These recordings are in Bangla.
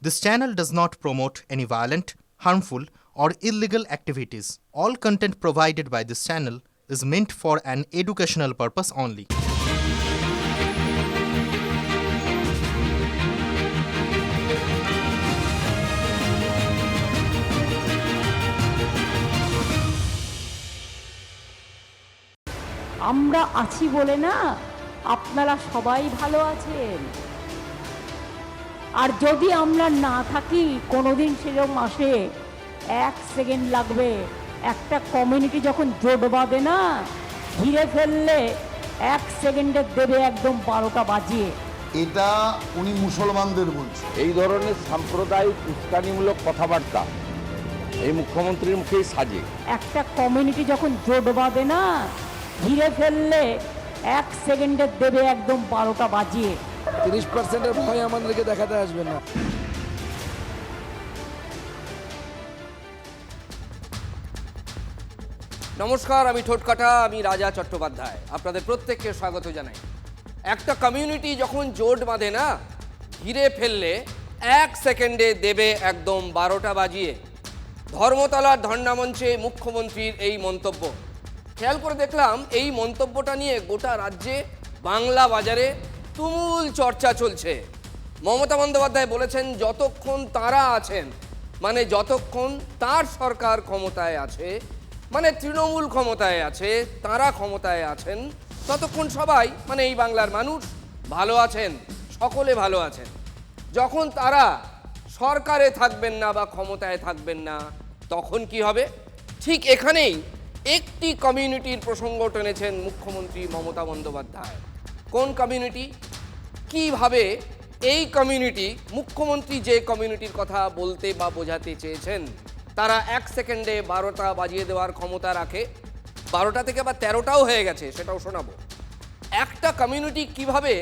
This channel does not promote any violent, harmful, or illegal activities. All content provided by this channel is meant for an educational purpose only. আমরা আছি বলে না আপনারা সবাই ভালো আছেন, আর যদি আমরা না থাকি কোনোদিন সেরকম আসে 1 সেকেন্ড লাগবে। একটা কমিউনিটি যখন জোট বাঁধে না, ঘিরে ফেললে 1 সেকেন্ডে দেবে একদম 12টা বাজিয়ে। এটা উনি মুসলমানদের বলছে। এই ধরনের সাম্প্রদায়িক উস্কানিমূলক কথাবার্তা এই মুখ্যমন্ত্রীর মুখেই সাজে। একটা কমিউনিটি যখন জোট বাঁধে না, ঘিরে ফেললে 1 সেকেন্ডে দেবে একদম 12টা বাজিয়ে। 30%-এর ভয় আমাদেরকে দেখাতে আসবে না। নমস্কার, আমি ঠোঁটকাটা, আমি রাজা চট্টোপাধ্যায়। আপনাদের প্রত্যেককে স্বাগত জানাই। একটা কমিউনিটি যখন জোট বাঁধে না, ঘিরে ফেললে 1 সেকেন্ডে দেবে একদম 12টা বাজিয়ে। ধর্মতলার ধর্ণামঞ্চে মুখ্যমন্ত্রীর এই মন্তব্য। খেয়াল করে দেখলাম এই মন্তব্যটা নিয়ে গোটা রাজ্যে বাংলা বাজারে তুমুল চর্চা চলছে। মমতা বন্দ্যোপাধ্যায় বলেছেন যতক্ষণ তারা আছেন, মানে যতক্ষণ তার সরকার ক্ষমতায় আছে, মানে তৃণমূল ক্ষমতায় আছে, তারা ক্ষমতায় আছেন, ততক্ষণ সবাই মানে এই বাংলার মানুষ ভালো আছেন, সকলে ভালো আছেন। যখন তারা সরকারে থাকবেন না বা ক্ষমতায় থাকবেন না, তখন কি হবে? ঠিক এখানেই একটি কমিউনিটির প্রসঙ্গ টেনেছেন মুখ্যমন্ত্রী মমতা বন্দ্যোপাধ্যায়। কোন কমিউনিটি? কিভাবে এই কমিউনিটি, মুখ্যমন্ত্রী যে কমিউনিটির কথা বলতে বা বোঝাতে চেয়েছেন, তারা 1 সেকেন্ডে 12টা বাজিয়ে দেওয়ার ক্ষমতা রাখে। 12টা থেকে আবার 13টাও হয়ে গেছে, সেটাও শোনাবো। একটা কমিউনিটি কিভাবে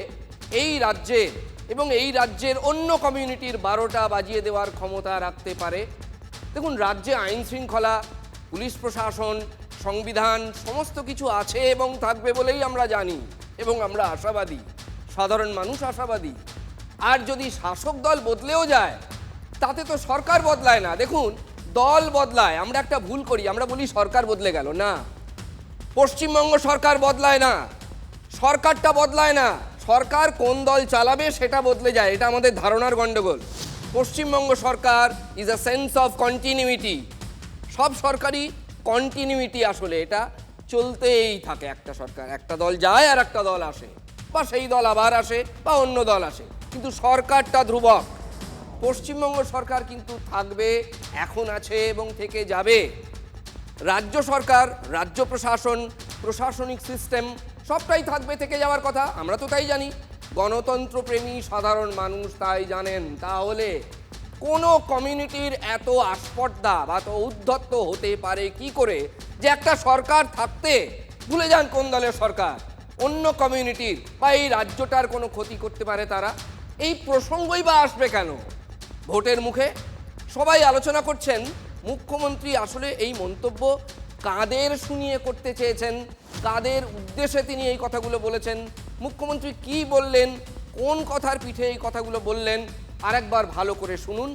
এই রাজ্যের এবং এই রাজ্যের অন্য কমিউনিটির 12টা বাজিয়ে দেওয়ার ক্ষমতা রাখতে পারে। দেখুন, রাজ্যে আইন শৃঙ্খলা, পুলিশ প্রশাসন, সংবিধান সমস্ত কিছু আছে এবং থাকবে বলেই আমরা জানি এবং আমরা আশাবাদী, সাধারণ মানুষ আশাবাদী। আর যদি শাসক দল বদলেও যায়, তাতে তো সরকার বদলায় না। দেখুন, দল বদলায়। আমরা একটা ভুল করি, আমরা বলি সরকার বদলে গেল। না, পশ্চিমবঙ্গ সরকার বদলায় না, সরকারটা বদলায় না। সরকার কোন দল চালাবে সেটা বদলে যায়, এটা আমাদের ধারণার গণ্ডগোল। পশ্চিমবঙ্গ সরকার is a sense of continuity. সব সরকারি কন্টিনিউইটি, আসলে এটা চলতেই থাকে। একটা সরকার, একটা দল যায় আর একটা দল আসে, বা সেই দল আবার আসে বা অন্য দল আসে, কিন্তু সরকারটা ধ্রুবক। পশ্চিমবঙ্গ সরকার কিন্তু থাকবে, এখন আছে এবং থেকে যাবে। রাজ্য সরকার, রাজ্য প্রশাসন, প্রশাসনিক সিস্টেম সবটাই থাকবে, থেকে যাওয়ার কথা। আমরা তো তাই জানি, গণতন্ত্রপ্রেমী সাধারণ মানুষ তাই জানেন। তাহলে কোনো কমিউনিটির এত আস্পর্ধা বা এত উদ্ধত্ত হতে পারে কি করে যে একটা সরকার থাকতে ভুলে যান কোন দলের সরকার, অন্য কমিউনিটির বা এই রাজ্যটার কোনো ক্ষতি করতে পারে তারা? এই প্রসঙ্গই বা আসবে কেন? ভোটের মুখে সবাই আলোচনা করছেন মুখ্যমন্ত্রী আসলে এই মন্তব্য কাদের শুনিয়ে করতে চেয়েছেন, কাদের উদ্দেশ্যে তিনি এই কথাগুলো বলেছেন, মুখ্যমন্ত্রী কি বললেন, কোন কথার পিঠে এই কথাগুলো বললেন। আরেকবার ভালো করে শুনুন,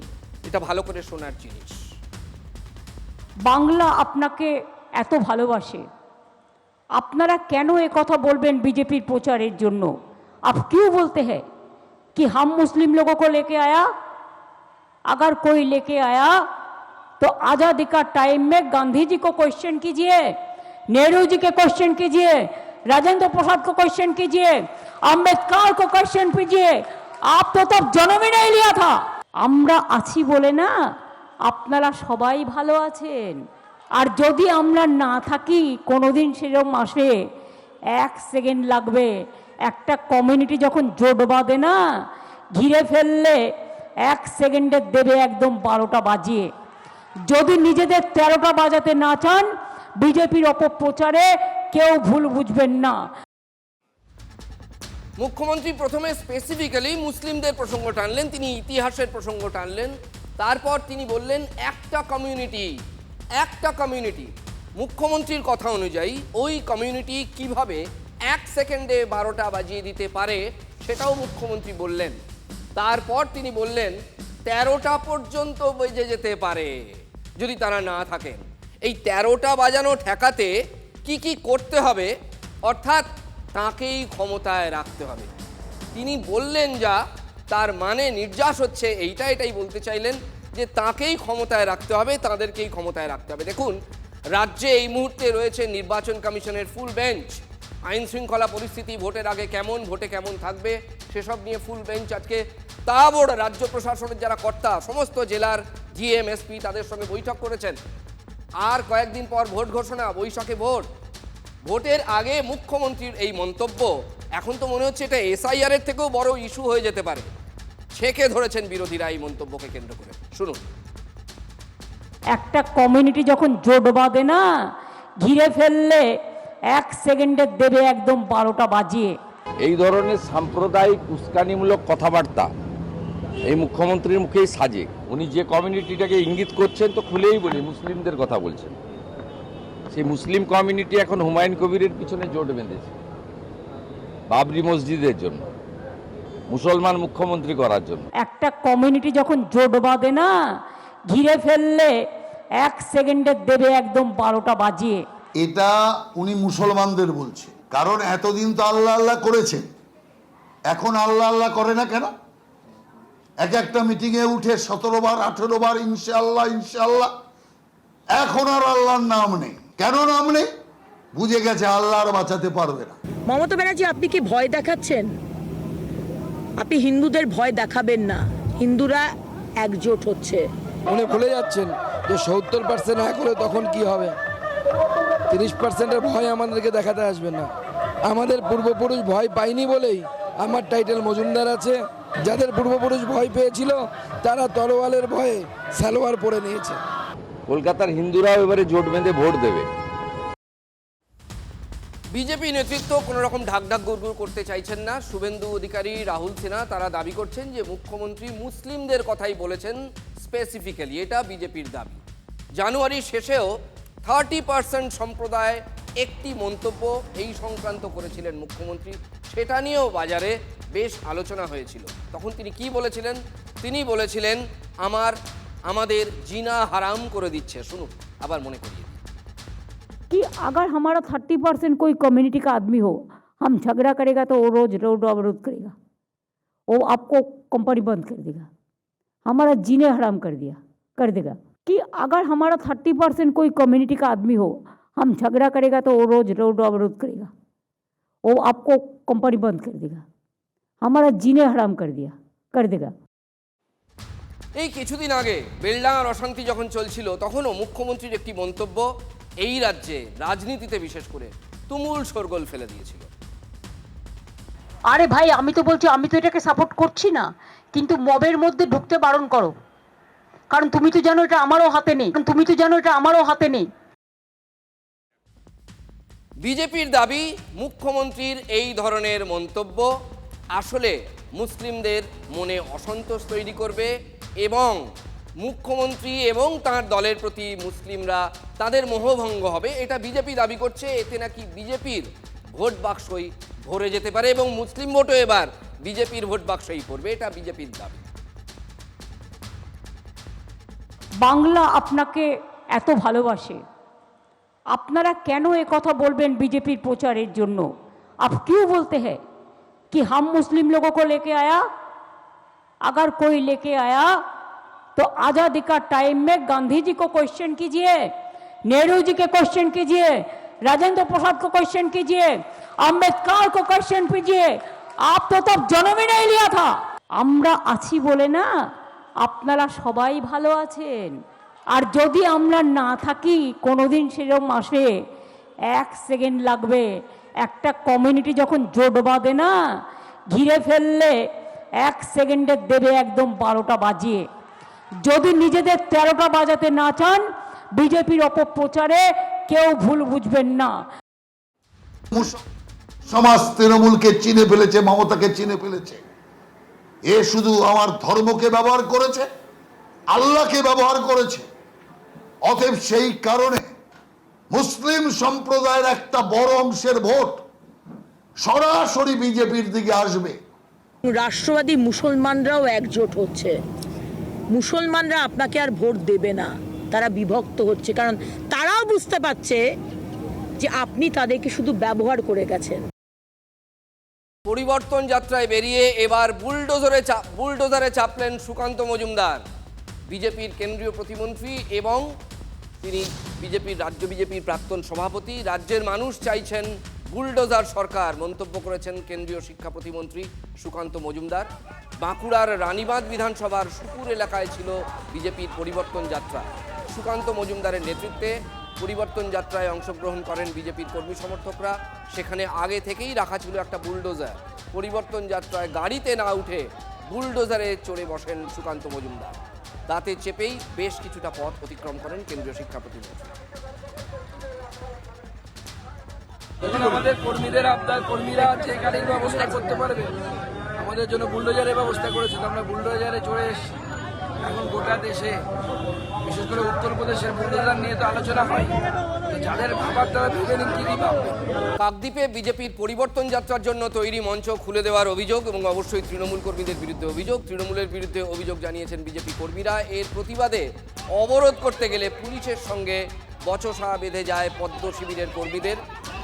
এটা ভালো করে শোনার জিনিস। বাংলা আপনাকে এত ভালোবাসে, আপনারা কেন এ কথা বলবেন बीजेपी प्रचारेर जन्य? आप क्यों बोलते हैं कि हम मुस्लिम लोगों को लेके आया? अगर कोई लेके आया तो आज़ादी का टाइम में गांधी जी को क्वेश्चन कीजिए, नेहरू जी के क्वेश्चन कीजिए, राजेंद्र प्रसाद को क्वेश्चन कीजिए, अम्बेडकर को क्वेश्चन कीजिए। आप तो तब जन्म ही नहीं लिया था। আমরা আছি বলে না আপনারা সবাই ভালো আছেন, আর যদি আমরা না থাকি কোনোদিন সেরকম আসে 1 সেকেন্ড লাগবে। একটা কমিউনিটি যখন জোট বাঁধে না, ঘিরে ফেললে 1 সেকেন্ডে দেবে একদম 12টা বাজিয়ে। যদি নিজেদের 13টা বাজাতে না চান, বিজেপির অপপ্রচারে কেউ ভুল বুঝবেন না। মুখ্যমন্ত্রী প্রথমে স্পেসিফিক্যালি মুসলিমদের প্রসঙ্গ টানলেন, তিনি ইতিহাসের প্রসঙ্গ টানলেন, তারপর তিনি বললেন একটা কমিউনিটি। মুখ্যমন্ত্রীর কথা অনুযায়ী ওই কমিউনিটি কিভাবে 1 সেকেন্ডে 12টা বাজিয়ে দিতে পারে সেটাও মুখ্যমন্ত্রী বললেন। তারপর তিনি বললেন 13টা পর্যন্ত বেজে যেতে পারে যদি তারা না থাকেন। এই 13টা বাজানো ঠেকাতে কি কি করতে হবে, অর্থাৎ তাকেই ক্ষমতায় রাখতে হবে। তিনি বললেন যা, তার মানে নির্যাস হচ্ছে এটাই বলতে চাইলেন যে তাকেই ক্ষমতায় রাখতে হবে, তাদেরকেই ক্ষমতায় রাখতে হবে। দেখুন, রাজ্যে এই মুহূর্তে রয়েছে নির্বাচন কমিশনের ফুল বেঞ্চ। আইন শৃঙ্খলা পরিস্থিতি ভোটের আগে কেমন, ভোটে কেমন থাকবে, সেসব নিয়ে ফুল বেঞ্চ আজকে তাবড় রাজ্য প্রশাসনের যারা কর্তা, সমস্ত জেলার জিএম এসপি তাদের সঙ্গে বৈঠক করেছেন। আর কয়েকদিন পর ভোট ঘোষণা, বৈশাখে ভোট। ভোটের আগে মুখ্যমন্ত্রীর এই মন্তব্য এখন তো মনে হচ্ছে এটা এসআইআর এর থেকেও বড় ইস্যু হয়ে যেতে পারে। ছেকে ধরেছেন বিরোধীরা এই মন্তব্যকে কেন্দ্র করে। শুনুন। একটা কমিউনিটি যখন জোট বাঁধে না, ঘিরে ফেললে 1 সেকেন্ডে দেবে একদম 12টা বাজিয়ে। এই ধরনের সাম্প্রদায়িক উস্কানিমূলক কথাবার্তা এই মুখ্যমন্ত্রীর মুখেই সাজে। উনি যে কমিউনিটিটাকে ইঙ্গিত করছেন, তো খুলেই বলি মুসলিমদের কথা বলছেন। সেই মুসলিম কমিউনিটি এখন হুমায়ুন কবিরের পিছনে জোট বেঁধেছে বাবরি মসজিদের জন্য, মুসলমান মুখ্যমন্ত্রী করার জন্য। একটা কমিউনিটি যখন জোট বাঁধে না, ঘিরে ফেললে 1 সেকেন্ডে দেবে একদম 12টা বাজিয়ে। এটা উনি মুসলমানদের বলছে, কারণ এতদিন তো আল্লাহ আল্লাহ করেছেন, এখন আল্লাহ আল্লাহ করে না কেন? একটা মিটিংয়ে উঠে 17 বার 18 বার ইনশাআল্লাহ ইনশাআল্লাহ, এখন আর আল্লাহর নাম নেই। কেন নাম নেই? বুঝে গেছে আল্লাহ আর বাঁচাতে পারবে না। মমতা ব্যানার্জি, আপনি কি ভয় দেখাচ্ছেন? আপনি হিন্দুদের ভয় দেখাবেন না, হিন্দুরা একজোট হচ্ছে। উনি ভুলে যাচ্ছেন যে 70% না করে তখন কি হবে। 30%-এর ভয় আমাদেরকে দেখাতে আসবেন না। আমাদের পূর্বপুরুষ ভয় পায়নি বলেই আমার টাইটেল মজুমদার আছে। যাদের পূর্বপুরুষ ভয় পেয়েছিল তারা তরোয়ালের ভয়ে সালোয়ার পরে নিয়েছে। কলকাতার হিন্দুরাও এবারে জোট বেঁধে ভোট দেবে। বিজেপি নেতৃত্ব কোনো রকম ঢাকঢাক গুড়গুড় করতে চাইছেন না। শুভেন্দু অধিকারী, রাহুল সিনহা তারা দাবি করছেন যে মুখ্যমন্ত্রী মুসলিমদের কথাই বলেছেন স্পেসিফিক্যালি, এটা বিজেপির দাবি। জানুয়ারির শেষেও 30% সম্প্রদায় একটি মন্তব্য এই সংক্রান্ত করেছিলেন মুখ্যমন্ত্রী, সেটা নিয়েও বাজারে বেশ আলোচনা হয়েছিল। তখন তিনি কি বলেছিলেন? তিনি বলেছিলেন আমাদের জিনা হারাম করে দিচ্ছে। শুনুন, আবার মনে করিয়ে দিই। कि अगर हमारा 30% कोई कम्युनिटी का आदमी हो, हम झगड़ा करेगा तो वो रोज रोड अवरोध करेगा, वो आपको कंपनी बंद कर देगा, हमारा जीने हराम कर देगा। कि अगर हमारा 30% कोई कम्युनिटी का आदमी हो, हम झगड़ा करेगा तो वो रोज रोड अवरोध करेगा, वो आपको कंपनी बंद कर देगा, हमारा जीने हराम कर देगा। এই কিছুদিন আগে বেলডাঙার অশান্তি যখন চলছিল, তখনও মুখ্যমন্ত্রীর একটি মন্তব্য এই রাজ্যে রাজনীতিতে বিশেষ করে তুমুল শোরগোল ফেলে দিয়েছিল। আরে ভাই, আমি তো বলছি, আমি তো এটাকে সাপোর্ট করছি না, কিন্তু মবের মধ্যে ঢুকতে বারণ করো, কারণ তুমি তো জানো এটা আমারও হাতে নেই। বিজেপির দাবি মুখ্যমন্ত্রীর এই ধরনের মন্তব্য আসলে মুসলিমদের মনে অসন্তোষ তৈরি করবে এবং মুখ্যমন্ত্রী এবং তার দলের প্রতি মুসলিমরা তাদের মোহভঙ্গ হবে, এটা বিজেপি দাবি করছে। এতে নাকি বিজেপির ভোট বাক্সই ভরে যেতে পারে এবং মুসলিম ভোটও এবার বিজেপির ভোট বাক্সই পড়বে, এটা বিজেপির দাবি। বাংলা আপনাকে এত ভালোবাসে, আপনারা কেন এ কথা বলবেন বিজেপির প্রচারের জন্য? आप क्यों बोलते हैं कि हम मुस्लिम लोगों को लेके आया? अगर कोई लेके आया तो आज़ादी का टाइम में गांधी जी को क्वेश्चन कीजिए, नेहरू जी के क्वेश्चन कीजिए, राजेंद्र प्रसाद को क्वेश्चन कीजिए, अम्बेडकर को क्वेश्चन कीजिए। आप तो तब जन्म ही नहीं लिया था। আমরা আছি বলে না আপনারা সবাই ভালো আছেন, আর যদি আমরা না থাকি কোনোদিন সেরকম আসে 1 সেকেন্ড লাগবে। একটা কমিউনিটি যখন জোট বাঁধে না, ঘিরে ফেললে 1 সেকেন্ডে দেবে একদম 12টা বাজিয়ে। যদি নিজেদের 13টা বাজাতে না চান, বিজেপির অপপ্রচারে কেউ ভুল বুঝবেন না। সমাজ তৃণমূলকে চিনে ফেলেছে, মমতাকে চিনে ফেলেছে। এ শুধু আমার ধর্মকে ব্যবহার করেছে, আল্লাহকে ব্যবহার করেছে। অতএব সেই কারণে মুসলিম সম্প্রদায়ের একটা বড় অংশের ভোট সরাসরি বিজেপির দিকে আসবে। রাষ্ট্রবাদী মুসলমানরাও একজোট হচ্ছে। মুসলমানরা আপনাকে আর ভোট দেবে না, তারা বিভক্ত হচ্ছে, কারণ তারাও বুঝতে পারছে যে আপনি তাদেরকে শুধু ব্যবহার করে গেছেন। পরিবর্তন যাত্রায় বেরিয়ে এবার বুলডোজারে চাপলেন সুকান্ত মজুমদার, বিজেপির কেন্দ্রীয় প্রতিমন্ত্রী এবং তিনি রাজ্য বিজেপির প্রাক্তন সভাপতি। রাজ্যের মানুষ চাইছেন বুলডোজার সরকার, মন্তব্য করেছেন কেন্দ্রীয় শিক্ষা প্রতিমন্ত্রী সুকান্ত মজুমদার। বাঁকুড়ার রানীবাঁধ বিধানসভার সুপুর এলাকায় ছিল বিজেপির পরিবর্তন যাত্রা। সুকান্ত মজুমদারের নেতৃত্বে পরিবর্তন যাত্রায় অংশগ্রহণ করেন বিজেপির কর্মী সমর্থকরা। সেখানে আগে থেকেই রাখা ছিল একটা বুলডোজার। পরিবর্তন যাত্রায় গাড়িতে না উঠে বুলডোজারে চড়ে বসেন সুকান্ত মজুমদার। তাতে চেপেই বেশ কিছুটা পথ অতিক্রম করেন কেন্দ্রীয় শিক্ষা প্রতিমন্ত্রী। এখন আমাদের কর্মীদের আবদার, কর্মীরা যে গাড়ির ব্যবস্থা করতে পারবে আমাদের জন্য বুলডোজারের ব্যবস্থা করেছিল। আমরা বুলডোজারে চড়ে এসেছি। এখন গোটা দেশে বিশেষ করে উত্তরপ্রদেশের বুলডোজার নিয়ে তো আলোচনা হয়, যাদের ভাবার তারা ভেবে নিন কি ভাববে। কাকদ্বীপে বিজেপির পরিবর্তন যাত্রার জন্য তৈরি মঞ্চ খুলে দেওয়ার অভিযোগ এবং অবশ্যই তৃণমূল কর্মীদের বিরুদ্ধে অভিযোগ। তৃণমূলের বিরুদ্ধে অভিযোগ জানিয়েছেন বিজেপি কর্মীরা। এর প্রতিবাদে অবরোধ করতে গেলে পুলিশের সঙ্গে বচসা বেঁধে যায় পদ্ম শিবিরের কর্মীদের।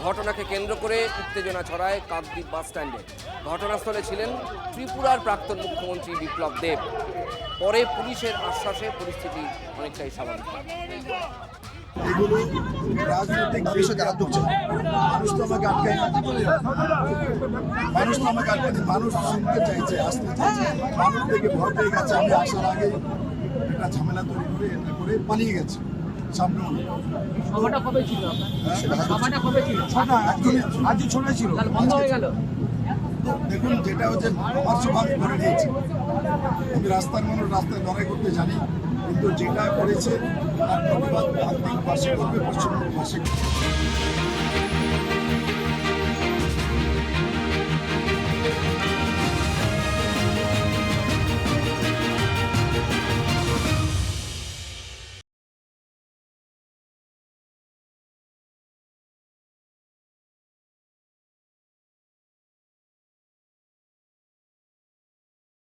ঘটনাকে কেন্দ্র করে উত্তেজনা ছড়ায় কাকদ্বীপ বাস স্ট্যান্ডে। ঘটনাস্থলে ছিলেন ত্রিপুরার প্রাক্তন মুখ্যমন্ত্রী বিপ্লব দেব। পরে পুলিশের আশ্বাসে পরিস্থিতি অনেকটাই স্বাভাবিক। এগুলো রাজনৈতিক মানুষের দ্বারা ঢুকছে। মানুষ তো আমাকে আটকায় না, মানুষ শুনতে চাইছে, আসতে চাইছে। মানুষ থেকে ভয় পেয়ে গেছে। আমি আসার আগে একটা ঝামেলা তৈরি করে এটা করে পালিয়ে গেছে। সামনে সভাটা কবে ছিল? ছটা, আজই ছটায় ছিল। দেখুন, যেটা হচ্ছে আমার সভা আমি করে নিয়েছি। আমি রাস্তার মানুষ, রাস্তায় লড়াই করতে জানি, কিন্তু যেটা করেছে তার প্রতিবাদ করবে পশ্চিমবঙ্গবাসী।